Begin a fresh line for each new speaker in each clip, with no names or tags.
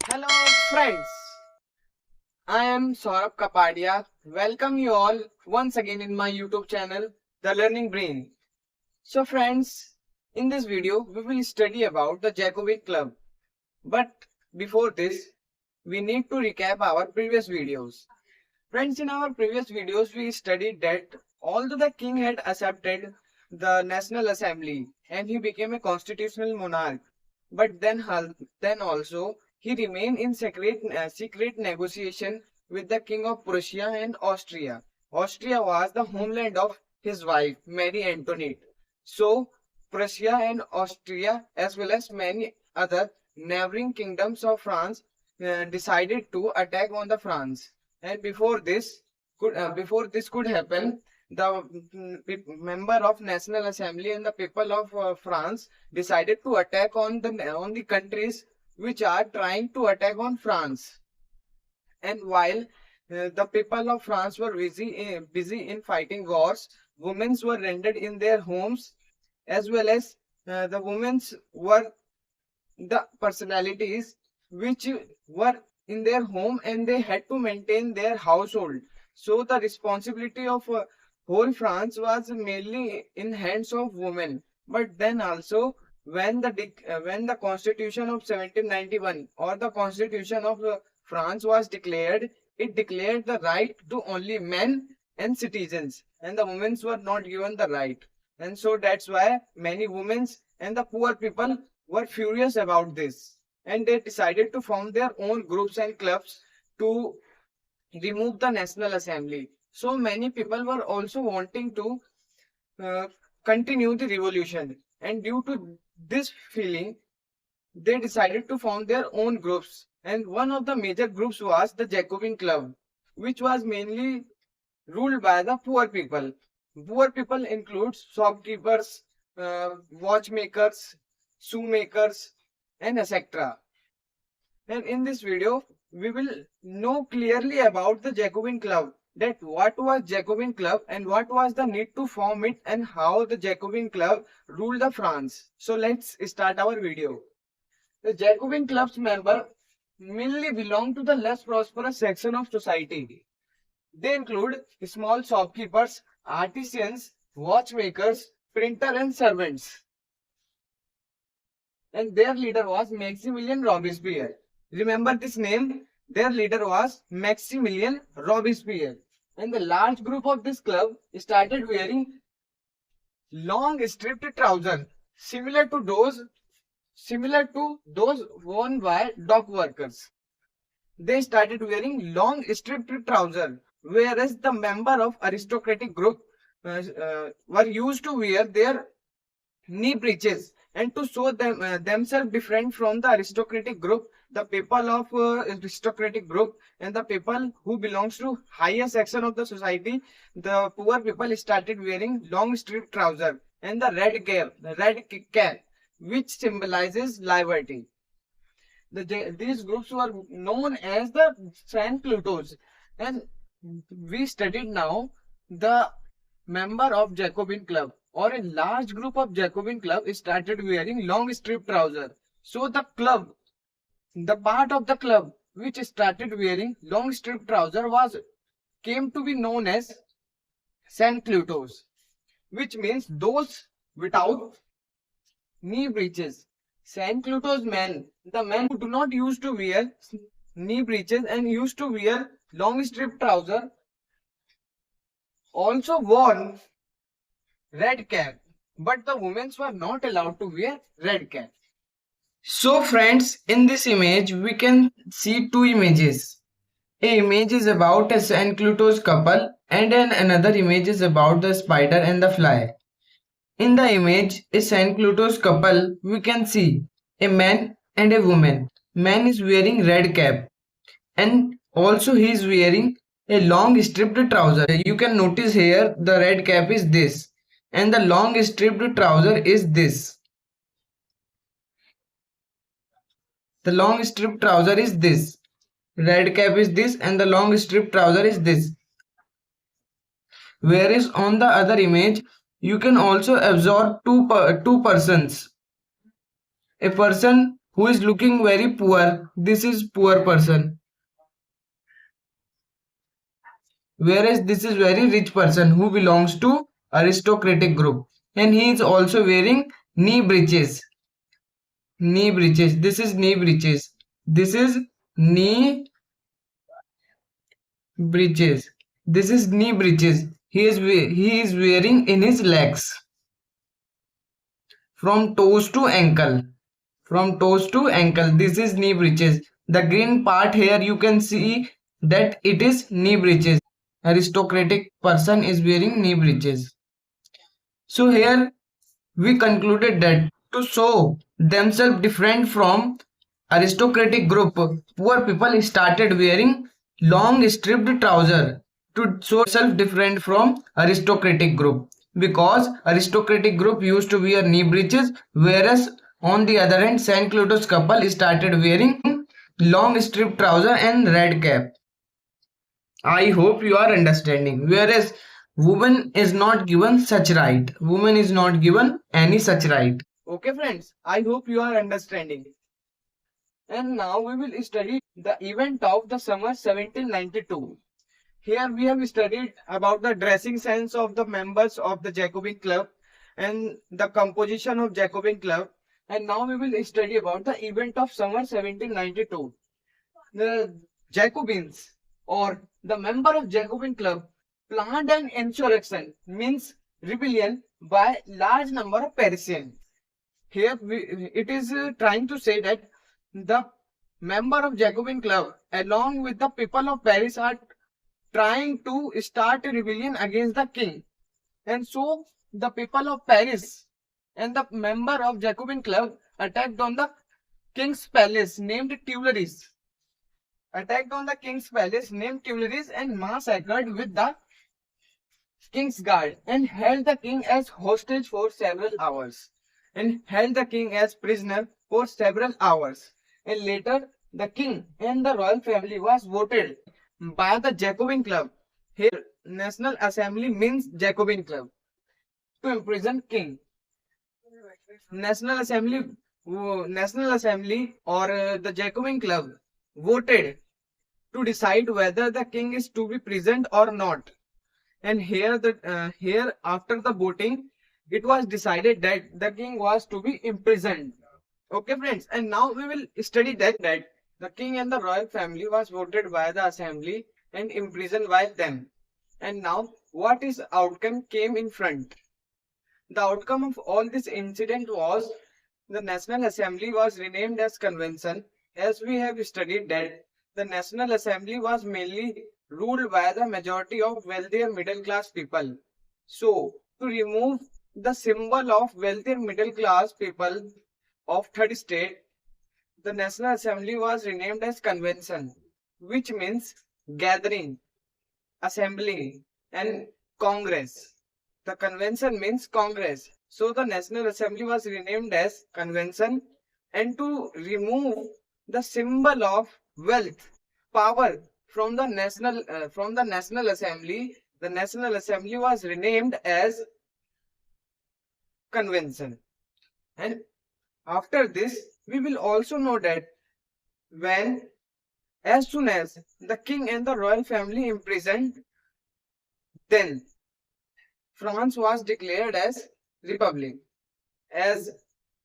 Hello friends, I am Saurav Kapadia. Welcome you all once again in my YouTube channel, The Learning Brain. So friends, in this video we will study about the Jacobin Club. But before this, we need to recap our previous videos. Friends, in our previous videos we studied that although the king had accepted the National Assembly and he became a constitutional monarch, but then also he remained in secret negotiation with the king of Prussia and Austria. Austria was the homeland of his wife Mary Antoinette. So Prussia and Austria, as well as many other neighboring kingdoms of France, decided to attack on the France. And before this could happen, the member of National Assembly and the people of France decided to attack on the countries which are trying to attack on France. And while the people of France were busy in fighting wars, women were rendered in their homes, as well as the women were the personalities which were in their home and they had to maintain their household. So the responsibility of whole France was mainly in hands of women. But then also when the Constitution of 1791 or the Constitution of France was declared, it declared the right to only men and citizens, and the women were not given the right. And so that's why many women and the poor people were furious about this, and they decided to form their own groups and clubs to remove the National Assembly. So many people were also wanting to uh, continue the revolution, and due to this feeling, they decided to form their own groups. And one of the major groups was the Jacobin Club, which was mainly ruled by the poor people. Poor people includes shopkeepers, watchmakers, shoemakers, and etc. And in this video, we will know clearly about the Jacobin Club, that what was Jacobin Club and what was the need to form it and how the Jacobin Club ruled the France. So let's start our video. The Jacobin Club's member mainly belong to the less prosperous section of society. They include small shopkeepers, artisans, watchmakers, printer and servants. And their leader was Maximilian Robespierre. Remember this name? Their leader was Maximilian Robespierre. And the large group of this club started wearing long striped trousers, similar to those worn by dock workers. They started wearing long striped trousers, whereas the member of aristocratic group were used to wear their knee breeches, and to show themselves different from the aristocratic group, the people of aristocratic group and the people who belongs to higher section of the society, the poor people started wearing long striped trousers and the red cap, which symbolizes liberty. These groups were known as the San Plutos, and we studied now the member of Jacobin Club or a large group of Jacobin Club started wearing long striped trousers. So the part of the club which started wearing long striped trousers was came to be known as San Plutos, which means those without knee breeches. San Pluto's men, the men who do not used to wear knee breeches and used to wear long striped trousers, also wore red cap, but the women were not allowed to wear red cap. So friends, in this image we can see two images. A image is about a San Pluto's couple and another image is about the spider and the fly. In the image, a San Pluto's couple, we can see a man and a woman. Man is wearing red cap and also he is wearing a long striped trouser. You can notice here the red cap is this and the long striped trouser is this. The long striped trouser is this. Red cap is this and the long striped trouser is this. Whereas on the other image, you can also observe two persons. A person who is looking very poor. This is poor person. Whereas this is very rich person who belongs to aristocratic group. And he is also wearing knee breeches. Knee breeches. This is knee breeches. This is knee breeches. This is knee breeches. He is wearing in his legs from toes to ankle. From toes to ankle. This is knee breeches. The green part here you can see that it is knee breeches. Aristocratic person is wearing knee breeches. So here we concluded that to show themselves different from aristocratic group, poor people started wearing long stripped trouser to show themselves different from aristocratic group, because aristocratic group used to wear knee breeches, whereas on the other hand Saint Clotos couple started wearing long stripped trouser and red cap. I hope you are understanding. Whereas woman is not given such right. Woman is not given any such right. Okay, friends. I hope you are understanding. And now we will study the event of the summer 1792. Here we have studied about the dressing sense of the members of the Jacobin Club and the composition of Jacobin Club. And now we will study about the event of summer 1792. The Jacobins or the member of Jacobin Club planned an insurrection, means rebellion, by large number of Parisians. Here it is trying to say that the member of Jacobin Club along with the people of Paris are trying to start a rebellion against the king. And so the people of Paris and the member of Jacobin Club attacked on the king's palace named Tuileries. Attacked on the king's palace named Tuileries and massacred with the king's guard and held the king as hostage for several hours. And held the king as prisoner for several hours. And later the king and the royal family was voted by the Jacobin Club. Here National Assembly means Jacobin Club to imprison king. National Assembly National Assembly or the Jacobin Club voted to decide whether the king is to be present or not. And here after the voting it was decided that the king was to be imprisoned. Okay, friends, and now we will study that the king and the royal family was voted by the assembly and imprisoned by them. And now what is outcome came in front. The outcome of all this incident was the National Assembly was renamed as Convention. As we have studied that the National Assembly was mainly ruled by the majority of wealthier middle class people. So, to remove the symbol of wealthier middle class people of third state, the National Assembly was renamed as Convention, which means gathering, assembly, and Congress. The convention means Congress. So the National Assembly was renamed as Convention, and to remove the symbol of wealth, power from the National Assembly, the National Assembly was renamed as Convention. And after this, we will also know that when as soon as the king and the royal family imprisoned, then France was declared as republic. As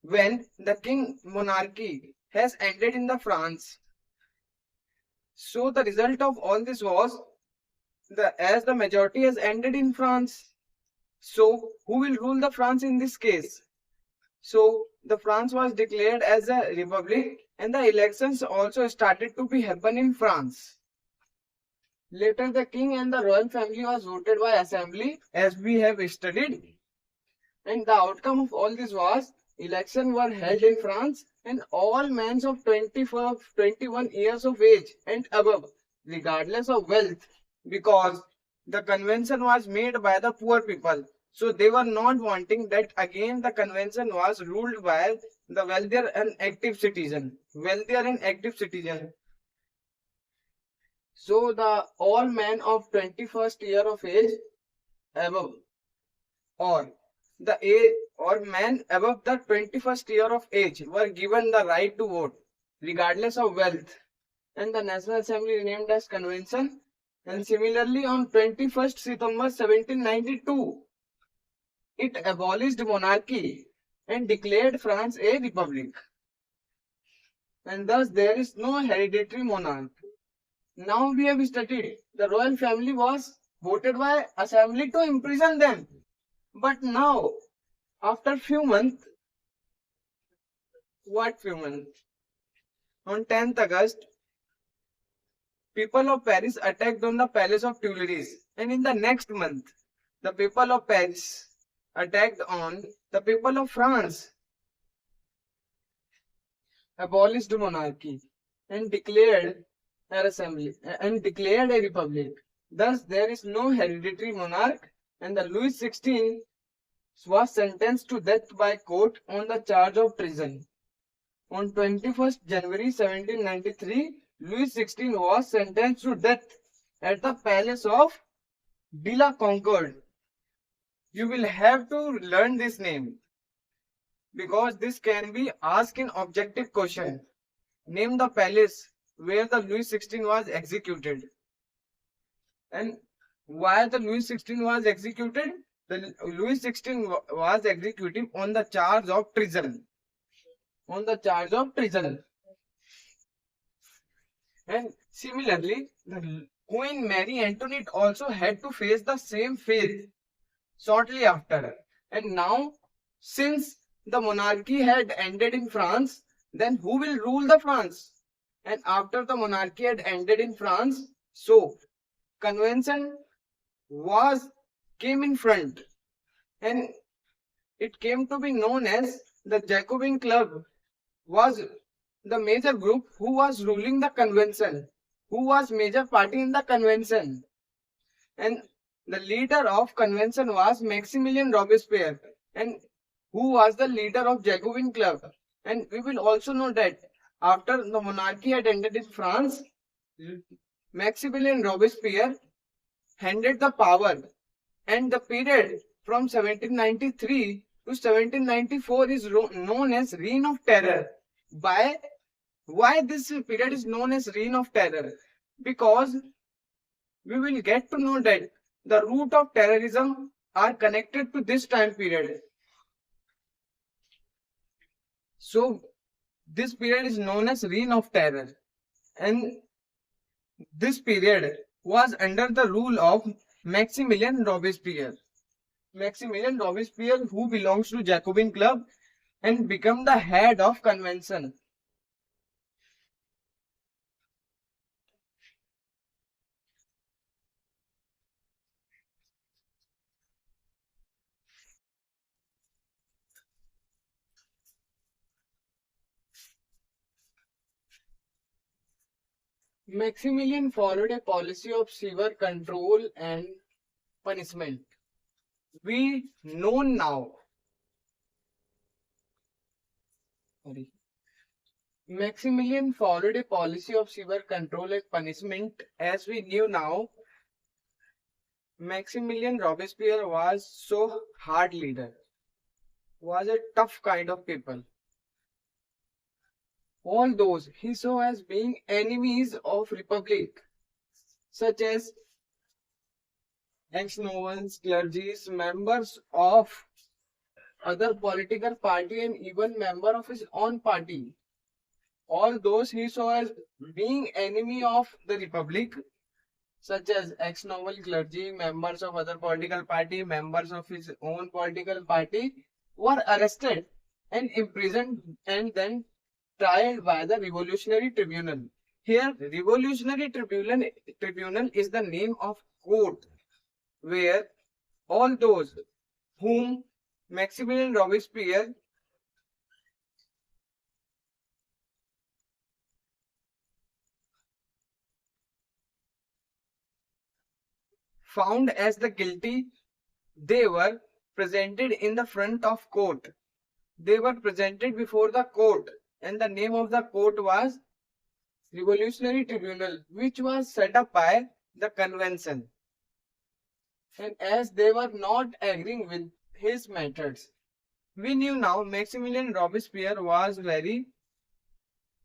when the king monarchy has ended in the France. So the result of all this was as the majority has ended in France. So who will rule the France in this case? So the France was declared as a republic and the elections also started to be happen in France. Later the king and the royal family was voted by assembly as we have studied, and the outcome of all this was election were held in France and all men of 21 years of age and above regardless of wealth, because the convention was made by the poor people, so they were not wanting that again the convention was ruled by the wealthier and active citizen. So the all men of 21st year of age above, or the age or men above the 21st year of age were given the right to vote, regardless of wealth, and the National Assembly renamed as Convention. And similarly, on 21st September 1792, it abolished monarchy and declared France a republic. And thus there is no hereditary monarch. Now we have studied the royal family was voted by assembly to imprison them. But now, after few months, what few months? On 10th August, people of Paris attacked on the palace of Tuileries. And in the next month, the people of Paris attacked on the people of France, abolished monarchy, and declared an assembly and declared a republic. Thus, there is no hereditary monarch, and the Louis XVI was sentenced to death by court on the charge of treason. On 21st January 1793, Louis XVI was sentenced to death at the palace of de la Concorde. You will have to learn this name because this can be asked in objective question. Name the palace where the Louis XVI was executed. And why the Louis XVI was executed? The Louis XVI was executed on the charge of treason. On the charge of treason. And similarly, the Queen Mary Antoinette also had to face the same fate shortly after. And now, since the monarchy had ended in France, then who will rule the France? And after the monarchy had ended in France, so convention was came in front, and it came to be known as the Jacobin Club was the major group who was ruling the convention, who was major party in the convention, and the leader of convention was Maximilien Robespierre, and who was the leader of Jacobin Club. And we will also know that after the monarchy had ended in France, Maximilien Robespierre handed the power, and the period from 1793 to 1794 is known as Reign of Terror. Why this period is known as Reign of Terror? Because we will get to know that the root of terrorism are connected to this time period. So this period is known as Reign of Terror, and this period was under the rule of Maximilien Robespierre. Maximilien Robespierre, who belongs to Jacobin Club and become the head of convention. Maximilian followed a policy of severe control and punishment. We know now. Maximilian followed a policy of severe control and punishment. As we knew now, Maximilian Robespierre was so hard leader, was a tough kind of people. All those he saw as being enemies of republic, such as ex-nobles, clergies, members of other political party, and even member of his own party. All those he saw as being enemy of the republic, such as ex-noble, clergy, members of other political party, members of his own political party, were arrested and imprisoned and then tried by the Revolutionary Tribunal. Here, Revolutionary Tribunal is the name of court where all those whom Maximilien Robespierre found as the guilty, they were presented in the front of court. They were presented before the court, and the name of the court was Revolutionary Tribunal, which was set up by the convention. And as they were not agreeing with his methods, We knew now Maximilian Robespierre was very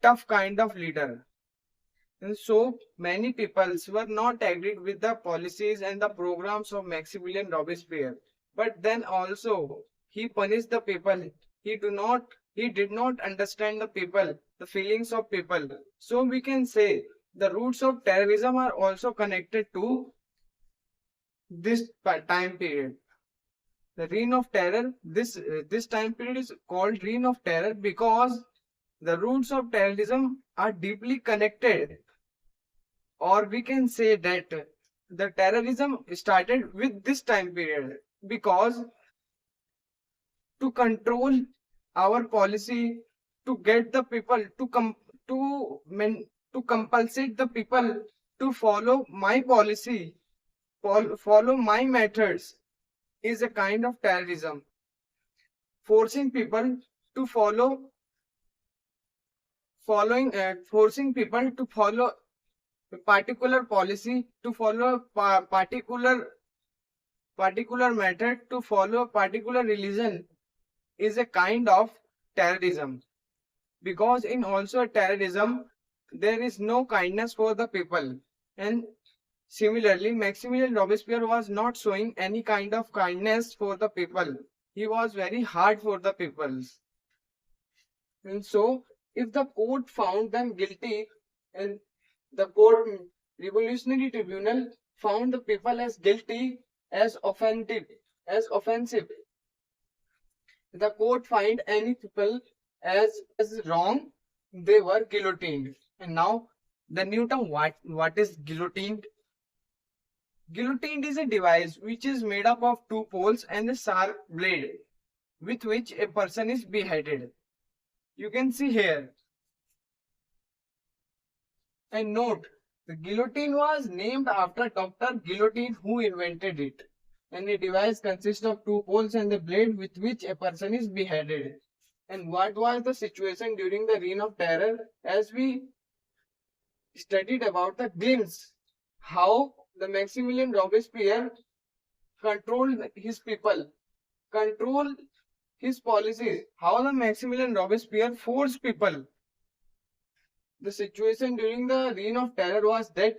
tough kind of leader. And so many peoples were not agreed with the policies and the programs of Maximilian Robespierre. But then also he punished the people. He did not understand the people, the feelings of people. So we can say the roots of terrorism are also connected to this time period. The reign of terror, this time period is called reign of terror because the roots of terrorism are deeply connected, or we can say that the terrorism started with this time period because to control our policy, to get the people to to compulsate the people to follow my policy, follow my methods is a kind of terrorism. Forcing people to forcing people to follow a particular policy, to follow a particular method, to follow a particular religion is a kind of terrorism. Because in also terrorism there is no kindness for the people. And similarly, Maximilian Robespierre was not showing any kind of kindness for the people. He was very hard for the people. And so if the court found them guilty, and the court revolutionary tribunal found the people as guilty, as offensive, the court find any people as wrong, they were guillotined. And now the new term, what is guillotined? Guillotine is a device which is made up of two poles and a sharp blade with which a person is beheaded. You can see here. And note, the guillotine was named after Dr. Guillotine, who invented it. And the device consists of two poles and a blade with which a person is beheaded. And what was the situation during the reign of terror? As we studied about the glimpse, how the Maximilian Robespierre controlled his people, controlled his policies, how the Maximilian Robespierre forced people. The situation during the reign of terror was that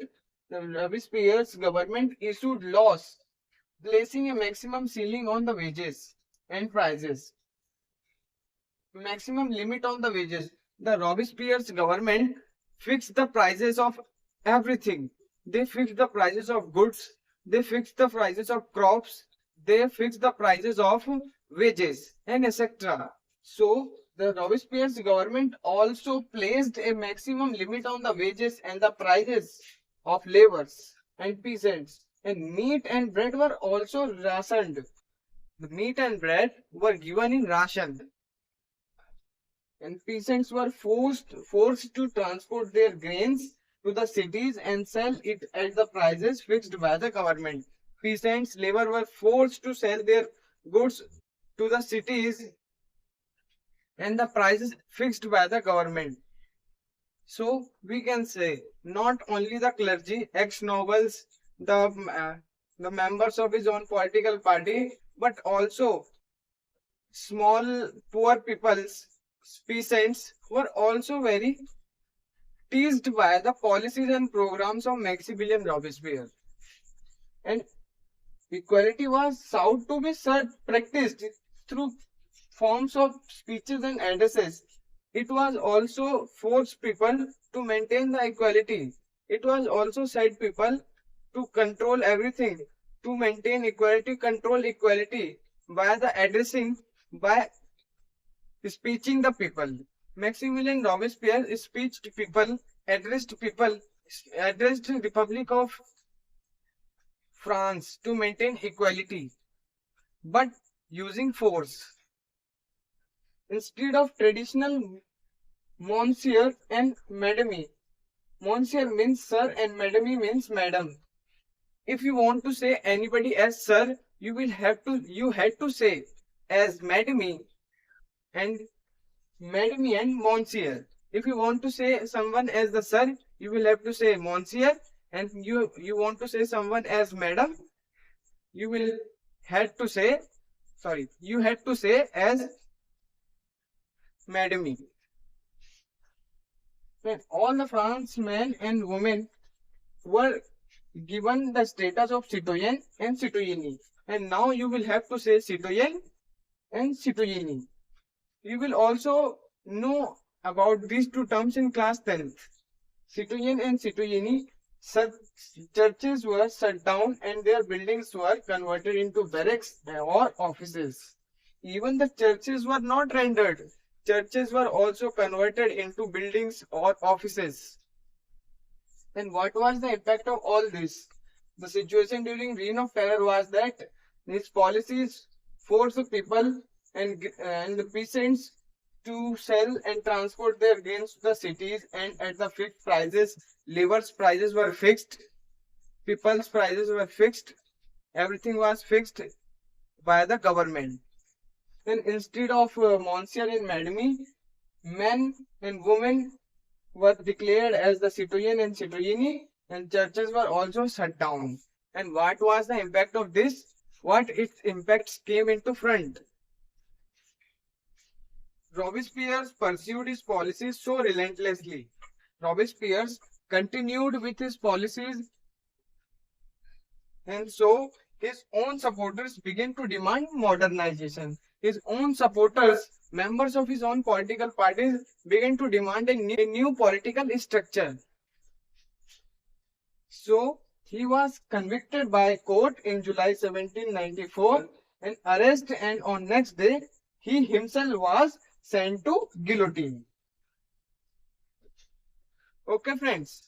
the Robespierre's government issued laws placing a maximum ceiling on the wages and prices, maximum limit on the wages. The Robespierre's government fixed the prices of everything. They fixed the prices of goods, they fixed the prices of crops, they fixed the prices of wages and etc. So the Robespierre's government also placed a maximum limit on the wages and the prices of laborers and peasants. And meat and bread were also rationed. The meat and bread were given in ration. And peasants were forced to transport their grains to the cities and sell it at the prices fixed by the government. Peasants, labor were forced to sell their goods to the cities and the prices fixed by the government. So we can say not only the clergy, ex-nobles, the members of his own political party, but also small poor peoples, peasants were also very teased by the policies and programs of Maximilian Robespierre. And equality was sought to be practiced through forms of speeches and addresses. It was also forced people to maintain the equality. It was also said people to control everything, to maintain equality, control equality by the addressing, by speeching the people. Maximilian Robespierre speeched people, addressed Republic of France to maintain equality, but using force. Instead of traditional monsieur and madame. Monsieur means sir and madame means madam. If you want to say anybody as sir, you had to say as madame and monsieur. If you want to say someone as the sir, you will have to say monsieur, and you want to say someone as madam, you will have to say sorry, you had to say as Madame. When all the France men and women were given the status of citoyen and citoyenne. And now you will have to say citoyen and citoyenne. You will also know about these two terms in class 10th. Citoyen and citoyenne, such churches were shut down and their buildings were converted into barracks or offices. Even the churches were not rendered. Churches were also converted into buildings or offices. And what was the impact of all this? The situation during Reign of Terror was that these policies forced the people and the peasants to sell and transport their grains to the cities, and at the fixed prices. Labor's prices were fixed, people's prices were fixed, everything was fixed by the government. And instead of Monsieur and Madame, men and women were declared as the citoyen and citoyenne, and churches were also shut down. And what was the impact of this? What its impacts came into front? Robespierre pursued his policies so relentlessly. Robespierre continued with his policies, and so his own supporters began to demand modernization. His own supporters, members of his own political parties, began to demand a new political structure. So he was convicted by court in July 1794 and arrested, and on next day he himself was sent to guillotine. Okay friends,